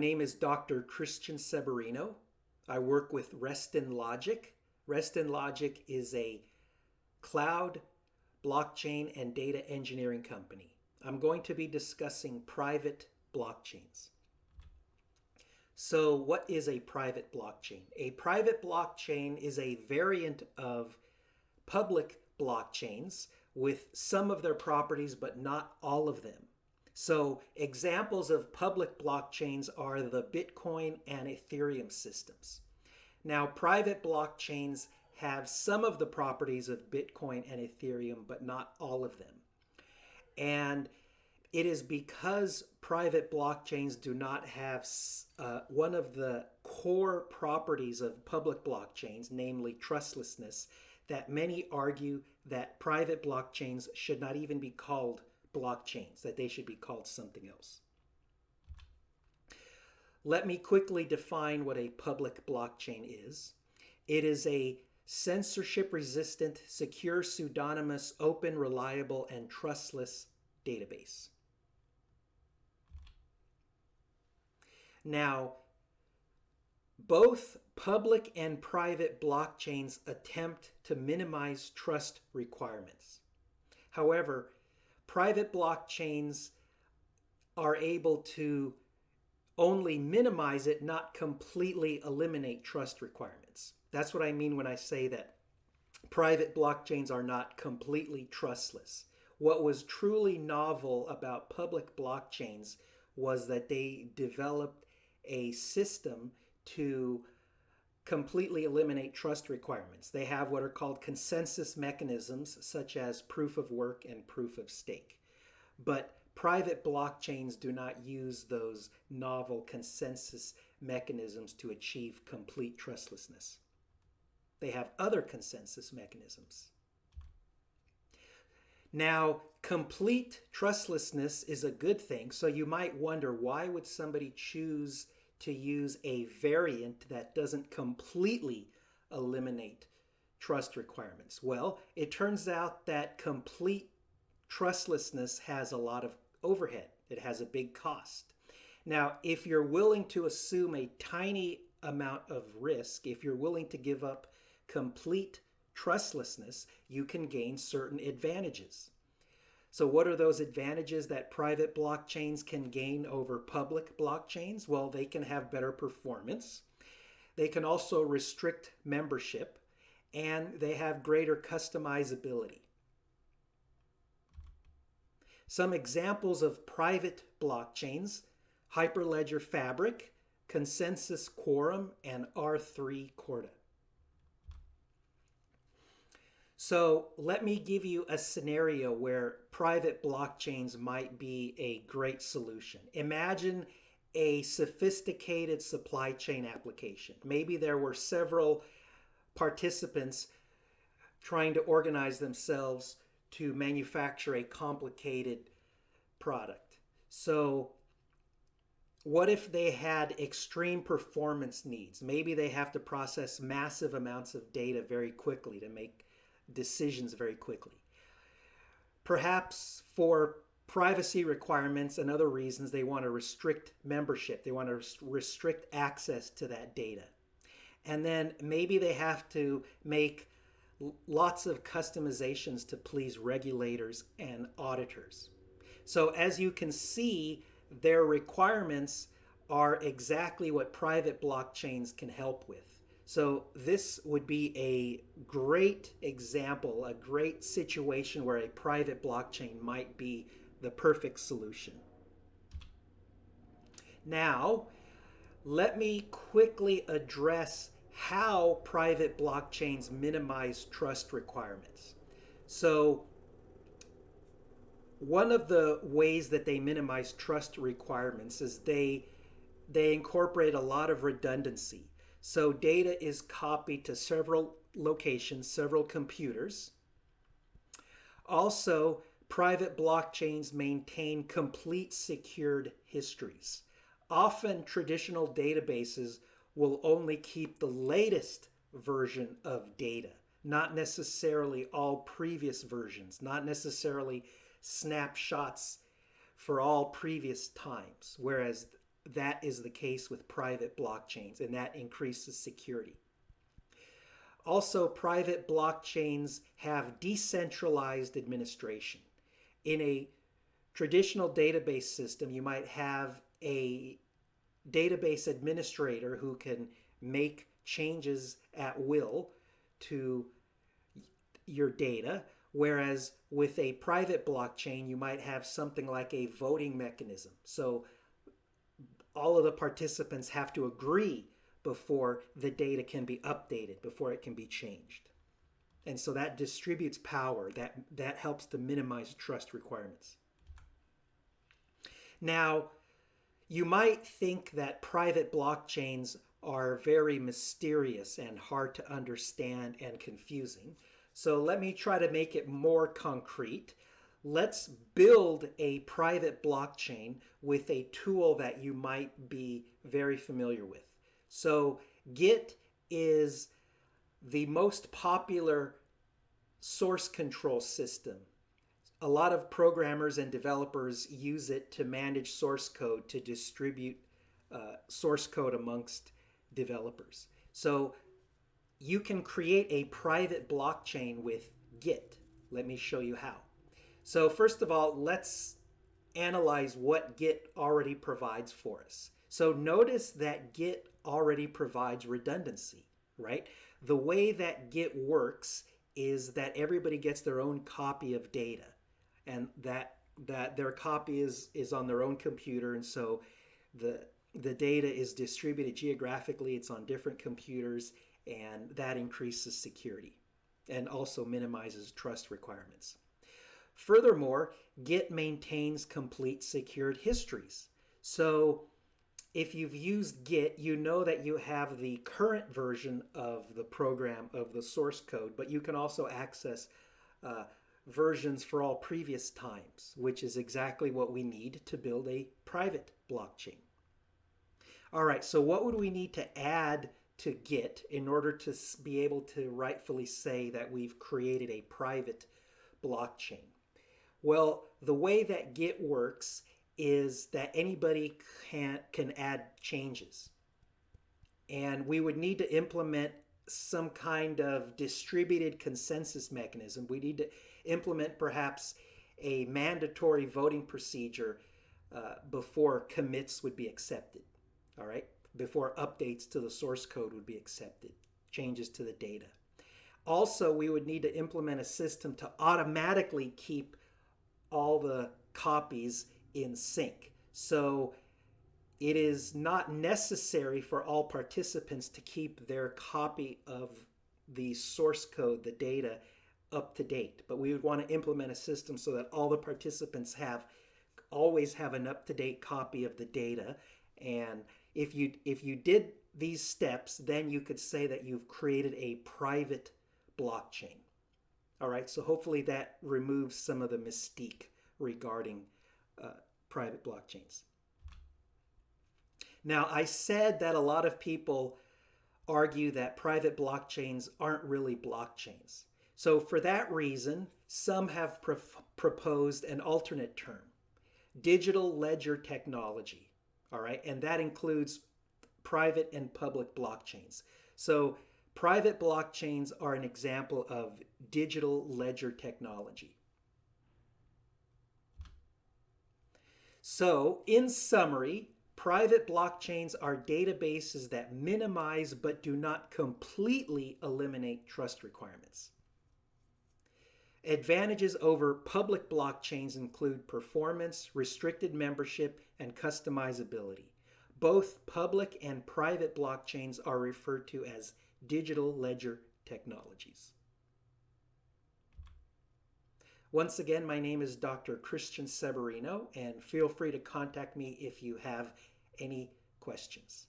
name is Dr. Christian Seberino. I work with RestonLogic. RestonLogic is a cloud, blockchain, and data engineering company. I'm going to be discussing private blockchains. So what is a private blockchain? A private blockchain is a variant of public blockchains with some of their properties, but not all of them. So examples of public blockchains are the Bitcoin and Ethereum systems. Now, private blockchains have some of the properties of Bitcoin and Ethereum, but not all of them. And it is because private blockchains do not have one of the core properties of public blockchains, namely trustlessness, that many argue that private blockchains should not even be called blockchains, that they should be called something else. Let me quickly define what a public blockchain is. It is a censorship-resistant, secure, pseudonymous, open, reliable, and trustless database. Now, both public and private blockchains attempt to minimize trust requirements. However, private blockchains are able to only minimize it, not completely eliminate trust requirements. That's what I mean when I say that private blockchains are not completely trustless. What was truly novel about public blockchains was that they developed a system to completely eliminate trust requirements. They have what are called consensus mechanisms, such as proof of work and proof of stake. But private blockchains do not use those novel consensus mechanisms to achieve complete trustlessness. They have other consensus mechanisms. Now, complete trustlessness is a good thing, so you might wonder, why would somebody choose to use a variant that doesn't completely eliminate trust requirements? Well, it turns out that complete trustlessness has a lot of overhead. It has a big cost. Now, if you're willing to assume a tiny amount of risk, if you're willing to give up complete trustlessness, you can gain certain advantages. So what are those advantages that private blockchains can gain over public blockchains? Well, they can have better performance. They can also restrict membership, and they have greater customizability. Some examples of private blockchains: Hyperledger Fabric, Consensus Quorum, and R3 Corda. So let me give you a scenario where private blockchains might be a great solution. Imagine a sophisticated supply chain application. Maybe there were several participants trying to organize themselves to manufacture a complicated product. So what if they had extreme performance needs? Maybe they have to process massive amounts of data very quickly to make decisions very quickly. Perhaps for privacy requirements and other reasons, they want to restrict membership. They want to restrict access to that data. And then maybe they have to make lots of customizations to please regulators and auditors. So as you can see, their requirements are exactly what private blockchains can help with. So this would be a great example, a great situation where a private blockchain might be the perfect solution. Now, let me quickly address how private blockchains minimize trust requirements. So one of the ways that they minimize trust requirements is they incorporate a lot of redundancy. So data is copied to several locations, several computers. Also, private blockchains maintain complete secured histories. Often, traditional databases will only keep the latest version of data, not necessarily all previous versions, not necessarily snapshots for all previous times, whereas that is the case with private blockchains, and that increases security. Also, private blockchains have decentralized administration. In a traditional database system, you might have a database administrator who can make changes at will to your data, whereas with a private blockchain, you might have something like a voting mechanism. So all of the participants have to agree before the data can be updated, before it can be changed. And so that distributes power. That helps to minimize trust requirements. Now, you might think that private blockchains are very mysterious and hard to understand and confusing. So let me try to make it more concrete. Let's build a private blockchain with a tool that you might be very familiar with. So Git is the most popular source control system. A lot of programmers and developers use it to manage source code, to distribute source code amongst developers. So you can create a private blockchain with Git. Let me show you how. So first of all, let's analyze what Git already provides for us. So notice that Git already provides redundancy, right? The way that Git works is that everybody gets their own copy of data, and that their copy is on their own computer, and so the data is distributed geographically. It's on different computers, and that increases security and also minimizes trust requirements. Furthermore, Git maintains complete secured histories. So if you've used Git, you know that you have the current version of the program, of the source code, but you can also access versions for all previous times, which is exactly what we need to build a private blockchain. All right, so what would we need to add to Git in order to be able to rightfully say that we've created a private blockchain? Well, the way that Git works is that anybody can add changes. And we would need to implement some kind of distributed consensus mechanism. We need to implement perhaps a mandatory voting procedure before commits would be accepted, all right? Before updates to the source code would be accepted, changes to the data. Also, we would need to implement a system to automatically keep all the copies in sync. So it is not necessary for all participants to keep their copy of the source code, the data, up to date. But we would want to implement a system so that all the participants always have an up-to-date copy of the data. And if you did these steps, then you could say that you've created a private blockchain. All right, so hopefully that removes some of the mystique regarding private blockchains. Now, I said that a lot of people argue that private blockchains aren't really blockchains. So for that reason, some have proposed an alternate term, digital ledger technology. All right, and that includes private and public blockchains. So private blockchains are an example of digital ledger technology. So in summary, private blockchains are databases that minimize but do not completely eliminate trust requirements. Advantages over public blockchains include performance, restricted membership, and customizability. Both public and private blockchains are referred to as digital ledger technologies. Once again, my name is Dr. Christian Seberino, and feel free to contact me if you have any questions.